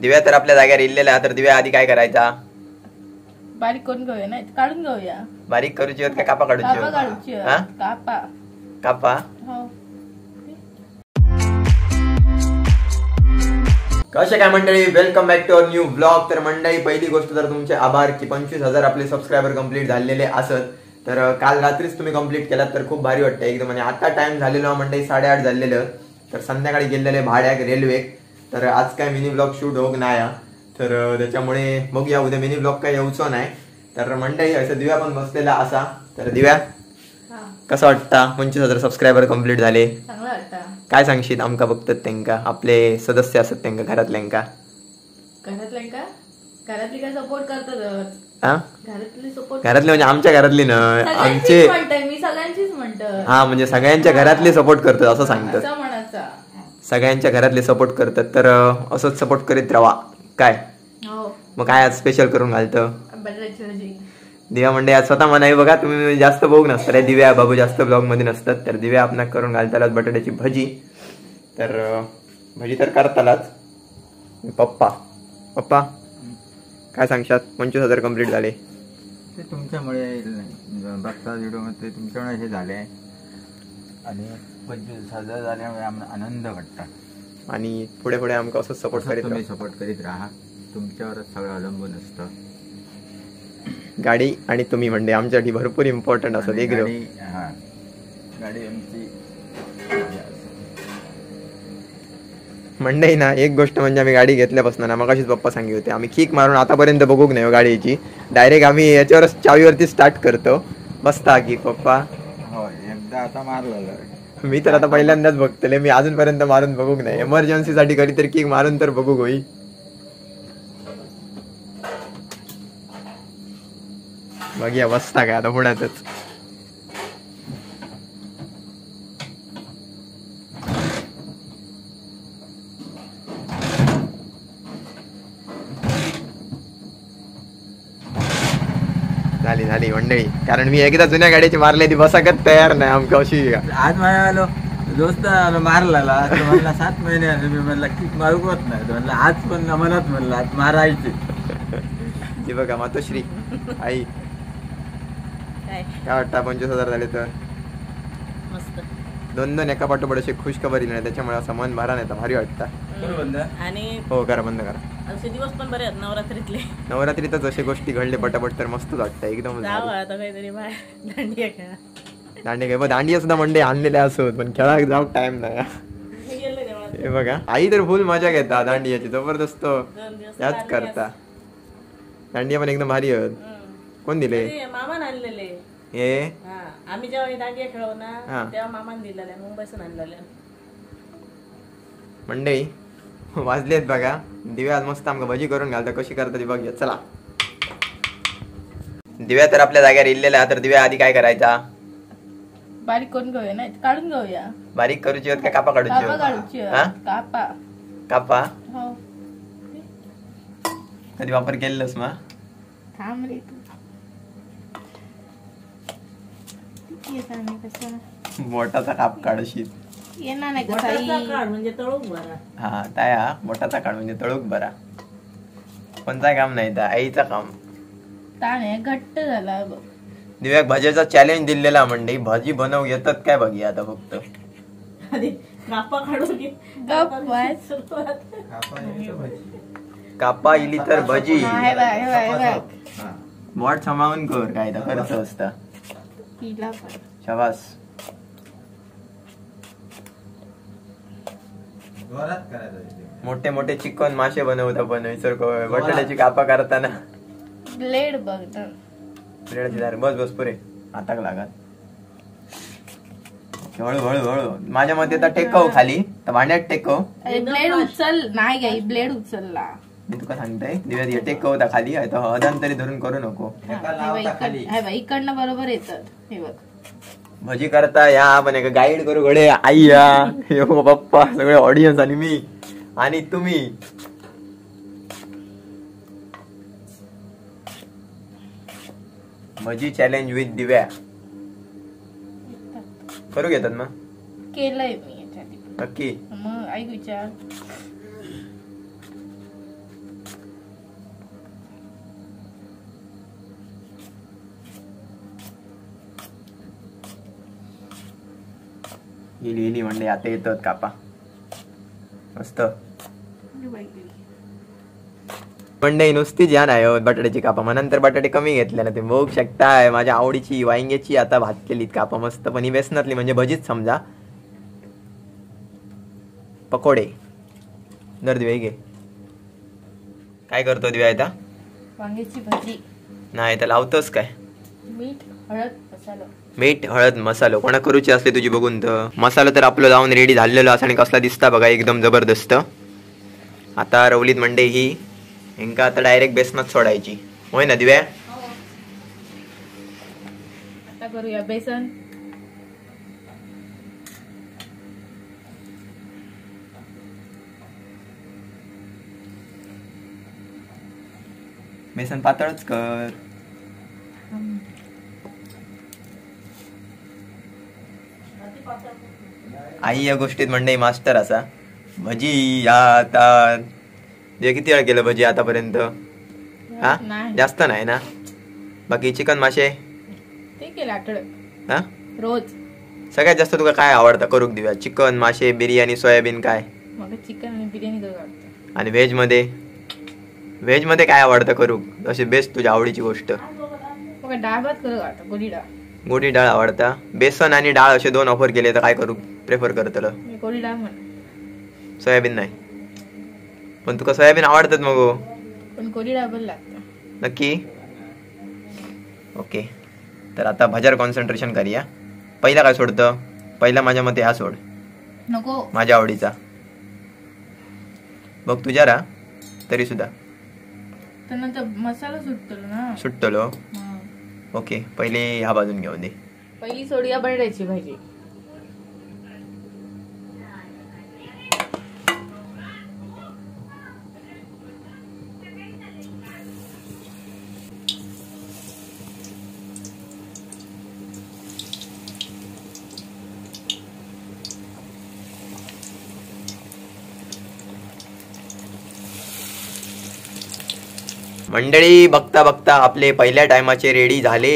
दिव्या तर आपल्या जागेवर इल्लेला. तर दिव्या आधी काय करायचा? बारीक करून घेऊया नाही काढून घेऊया. बारीक करूची होत का कापा काढूची कापा काढूची कापा कापा. हो कसे काय मंडळी, welcome back to our new blog. तर मंडळी, पहिली गोष्ट तर तुमचे आभार की 25,000 आपले सबस्क्रायबर कंप्लीट झालेले असत. तर काल रात्रीच तुम्ही कंप्लीट केलात तर खूप भारी वाटतं एकदम. आणि आता टाइम झालेला मंडळी 8:30 झालेलं. तर संध्याकाळी गेलेले भाड्याक रेल्वे. तर आज काय मिनी ब्लॉग शूट होग नाही. तर त्याच्यामुळे बघूया उद्या मिनी ब्लॉग काय येऊचो नाही. तर मंडळी असं दिव्या पण बसलेला असा. तर दिव्या कसं वाटतं 25,000 सबस्क्रायबर कंप्लीट झाले? चांगला वाटतं. काय सांगशील आमका बघतात त्यांका, आपले सदस्य असत त्यांका घरातल्यांका? घरातली काय सपोर्ट करतात. घरातले म्हणजे आमच्या घरातली ना, आमचे मी सगळ्यांचीच म्हणतो. हा म्हणजे सगळ्यांच्या घरातले सपोर्ट करतात असं सांगतात. सगळ्यांच्या घरातले सपोर्ट करतात. तर असंच सपोर्ट करीत राहा. काय मग काय आज स्पेशल करून घालतं दिव्या मंडळी? आज स्वतः म्हणाय बघा, तुम्ही जास्त बघू नसता, दिव्या बाबू जास्त ब्लॉग मध्ये नसतात. तर दिव्या आपणा करून घालतालाच बटाट्याची भजी. तर भजी तर करतालाच. पप्पा पप्पा काय सांगशात? 25,000 कंप्लीट झाले. ते तुमच्यामुळे बघता व्हिडिओमध्ये तुमच्यामुळे हे झाले. आणि 25,000 झाल्यामुळे आम्हाला आनंद वाटतं. आणि पुढे पुढे आमका असंच सपोर्ट करीत तुम्ही सपोर्ट करीत राहा. तुमच्यावरच सगळं अवलंबून असतं. गाडी आणि तुम्ही म्हणजे आमच्यासाठी भरपूर इम्पॉर्टंट असत एकदम. गाडी आमची मंडई ना. एक गोष्ट म्हणजे आम्ही गाडी घेतल्यापासून ना, मगाशीच पप्पा सांगितले होते, आम्ही किक मारून आतापर्यंत बघूक नाही गाडीची. डायरेक्ट आम्ही याच्यावर चावीवरती स्टार्ट करतो. बसता की पप्पा? हो, एकदा आता मारलेलं. मी तर आता पहिल्यांदाच बघतले. मी अजूनपर्यंत मारून बघूक नाही. एमर्जन्सीसाठी कधीतरी किक मारून तर बघू होई. बघूया बसता काय आता पुण्यातच. झाली झाली मंडळी. कारण मी एकदा जुन्या गाडीची मारली ती बसाकच तयार नाही आमका अशी. आज माझ्या आलो दोस्त आलो मारला. म्हणला 7 महिने आले. मी म्हणला किक मारू होत नाही. म्हणलं आज पण मनात म्हणलं आज मारायचे. ती बघा मातोश्री आई काय वाटतं 25,000 झाले तर? मस्त. दोन एका पाठोपाठ अशी खुश खबर येईल, त्याच्यामुळे असं मन भरा नाही तर भारी वाटतं. आणि हो करा, बंद करा. असे दिवस पण बरे आहेत नवरात्रीतले. नवरात्रीतच अशा गोष्टी घडले पटापट तर मस्त वाटतं एकदम. आता काहीतरी दांडिया खेळा. दांडिया काय दांडिया सुद्धा मंडई आणलेल्या असोत, पण खेळा जाऊ टाइम नाही. हे बघा आई तर फुल मजा घेता दांडियाची, जबरदस्त याच करता. दांडिया पण एकदम भारी होत. कोण दिले? मामान आणलेले. हे आम्ही जेव्हा दांडिया खेळव ना तेव्हा मामान दिलेल्या, मुंबईसून आणलेल्या. मंडई वाजलेत बघा. दिव्या मस्त आमका भजी करून घालता. कशी करता ती बघूया चला. दिव्या तर आपल्या जागेवर इल्लेला. तर दिव्या आधी काय करायचा? बारीक करून घेऊया नाही काढून घेऊया. बारीक करूची होत का कापा काढूची? कापा कापा. हो. कधी वापर केलेलंस मग? थांब रे तू. बोटाचा काप काढशील येणार नाही म्हणजे तळूक बरा. हा ताया बोटाचा काढ म्हणजे तळूक बरा. कोणता काम नाही त्या आईचा काम. ताणे घट्ट झाला. दिव्याक भजीचा चॅलेंज दिलेला मंडई. भजी बनवू येतात काय बघूया आता फक्त. कापा इली तर भजी. बोट सांभाळून कर काय खर्च असता. शाबास. मोठे मोठे चिकन मासे बनवता पण विसर बटाट्याची कापा करताना ब्लेड बघ. ब्लेडची दार बस बस पुरे हाताक लागत. हळू हळू हळू. माझ्या मते तर टेकव खाली तर भांड्यात टेकव. ब्लेड उचल नाही गाई. ब्लेड उचलला मी तुका सांगताय. दिव्या टेकवता खाली अदान तरी धरून करू नको. इकडनं बरोबर येतात. हे बघ भजी करता या पण एक गाईड करू घडे आई या पप्पा सगळे ऑडियन्स आणि मी आणि तुम्ही. भजी चॅलेंज विथ दिव्या करू घेतात मग? केलंय मी नक्की? मग ऐक विचार. इली म्हणजे आता येतात कापा मस्त मंडई नुसतीच या नाही हो बटाट्याची कापा मग नंतर बटाटे कमी घेतले ना ते बघू शकताय माझ्या आवडीची वांग्याची आता भाजलेली कापा मस्त पण ही बेसनातली म्हणजे भजीच समजा पकोडे दर दिवे घे काय करतो दिव्या आता वांग्याची भाजी नाही तर लावतोस काय मीठ हळद मसाला मीठ हळद मसालो कोणा करूची असले तुझी बघून तर मसाला तर आपलं लावून रेडी झालेलो असं आणि कसला दिसता बघा एकदम जबरदस्त आता रवलीत मंडई ही हेंका आता डायरेक्ट बेसनात सोडायची होय ना दिव्या आता करूया बेसन बेसन पातळच कर आई या गोष्टीत मंडई मास्टर असा भजी या आता किती वेळ केलं भजी आतापर्यंत हा नाही. जास्त नाही ना बाकी चिकन मासे ते केलं आठवड्यात हा रोज सगळ्यात जास्त तुला काय आवडतं करूक दिव्या चिकन मासे बिर्याणी सोयाबीन काय मग चिकन आणि बिर्याणी करू वाटतं आणि व्हेज मध्ये काय आवडतं करूक अशी बेस्ट तुझ्या आवडीची गोष्ट मग डाळ भात करू वाटतं गोडी डाळ गोडी डाळ आवडता बेसन आणि डाळ असे 2 ऑफर केले तर काय करू प्रेफर करतलं मी गोडी डाळ म्हण सोयाबीन नाही पण तुका सोयाबीन आवडतात मग हो? पण गोडी डाळ बरं लागतं नक्की ओके तर आता भजार कॉन्सन्ट्रेशन करूया पहिला काय सोडतं पहिला माझ्या मते हा सोड नको माझ्या आवडीचा बघ तुझ्या रा तरी सुद्धा तर नंतर मसाला सुटतो ना सुटतलो हा. ओके पहिले ह्या बाजून घेऊ दे पहिली सोडूया बटाट्याची भाजी मंडळी बघता बघता आपले पहिल्या टायमाचे रेडी झाले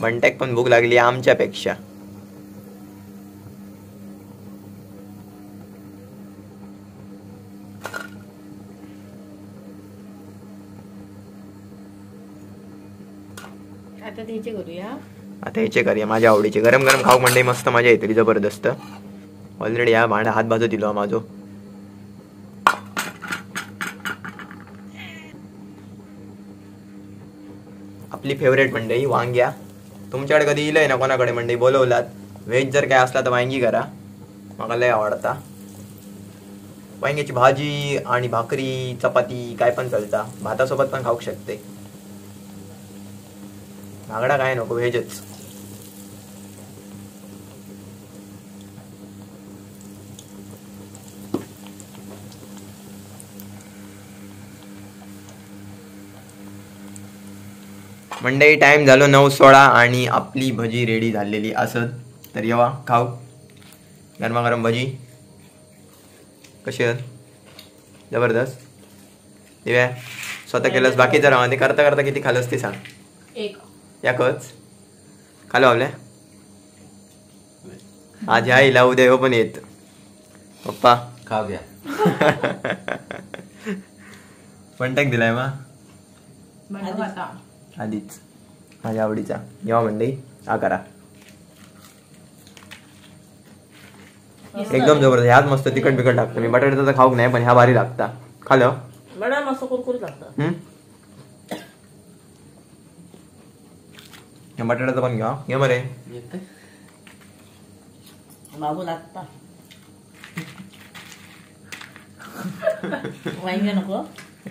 बंट्याक पण भूक लागली आमच्यापेक्षा आता त्याचे करूया आता ह्याचे करूया माझ्या आवडीचे गरम गरम खाऊ मंडई मस्त मजा येतली जबरदस्त ऑलरेडी या भांडा हात भाजू दिलो माझो आपली फेवरेट मंडई वांग्या तुमच्याकडे कधी इलंय ना कोणाकडे मंडई बोलवलात व्हेज जर काय असला तर वांगी करा मला लय आवडता वांग्याची भाजी आणि भाकरी चपाती काय पण चलता भातासोबत पण खाऊ शकते भागडा काय नको व्हेजच मंडई टाइम झालो 9:16 आणि आपली भजी रेडी झालेली असत तर येवा खाऊ गरमागरम भजी कशी आहेत जबरदस्त दिव्या स्वतः केलंस बाकीचं राहा ते करता करता किती खालस ते सांग एक याकच खालो आपल्या आज आईला उद्या हो पण येत पप्पा खाऊ घ्या कॉन्टॅक्ट दिलाय मा बनवता आधीच माझ्या आवडीचा जेव्हा मंडई हा करा एकदम जबरदस्त ह्यात मस्त तिखट बिकट लागतं मी बटाट्याचा तर खाऊक नाही पण ह्या भारी लागता खालं बडा मस्त कुरकुरीत लागतं या बटाट्याचं पण घ्या घे मरे बाबू लागता वांगे नको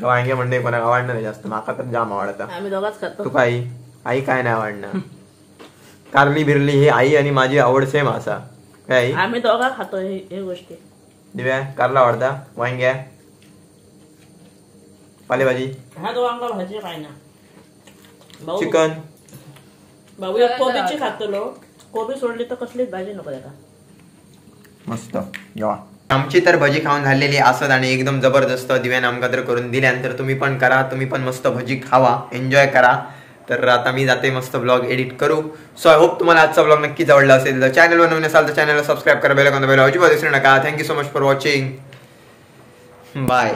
वांगे मंडई कोणाला आवडणार नाही जास्त माका तर जाम आवडता आम्ही दोघाच खातो तू काय आई काय नाही आवडणार कारली बिरली ही आई आणि माझी आवड सेम असा काय आई आम्ही दोघा खातो हे गोष्टी दिव्या कारला आवडता वांग्या पालेभाजी हा तो वांगा भाजी काय ना भाऊ चिकन भाऊ एक कोबीची खातो कोबी सोडली तर कसलीच भाजी नको त्याला मस्त जेव्हा आमची तर भजी खाऊन झालेली असत आणि एकदम जबरदस्त दिव्याने आमका तर करून दिल्यानंतर तुम्ही पण करा तुम्ही पण मस्त भजी खावा एन्जॉय करा तर आता मी जाते मस्त ब्लॉग एडिट करू. सो आय होप तुम्हाला आजचा ब्लॉग नक्कीच आवडला असेल. तर चॅनलवर नवीन असाल तर चॅनलला सबस्क्राईब करा, बेल आयकॉन दाबायला अजिबात विसरू नका. Thank you so much for watching. Bye.